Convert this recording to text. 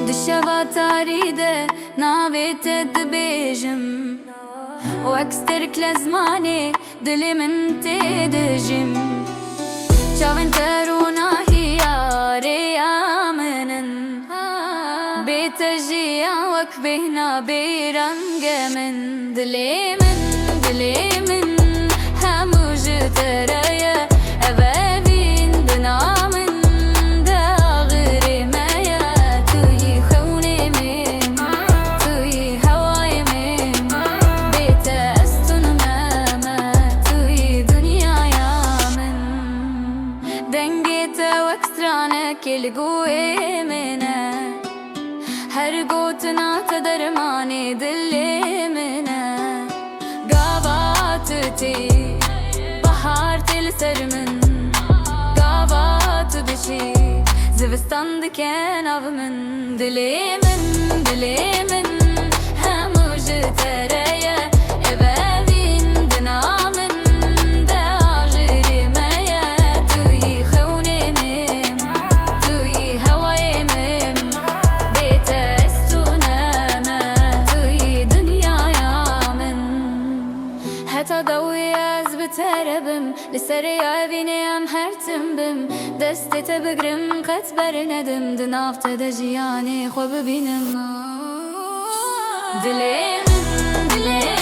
دشوا تاريده نابت دبيجم واكسترك لزماني دلي من تدجم شاون ترونا هي ريا منن بيتجيا وكبهنا بيرنج من دلي من هموج تريا أبابين بنا من داغري مايا توي خوني من توي هواي من بيت أستن ماما توي دنيا يا من دنجيت واكسترانا كل قوي منا هرقوتنا تدرماني دلي منا قاباتتي بحار تلسر من قابات بشي زبستان دكان av من دلي من هموج تريا أبابين دنا من داغري مايا توي خوني من توي هواي من بيت أستونا ما توي دنيا يا من هتا ضوي بتربم لسريع بينام هرتم بم دستي تبقرم قتبر ندم دنافت دجياني خوب بينم دلي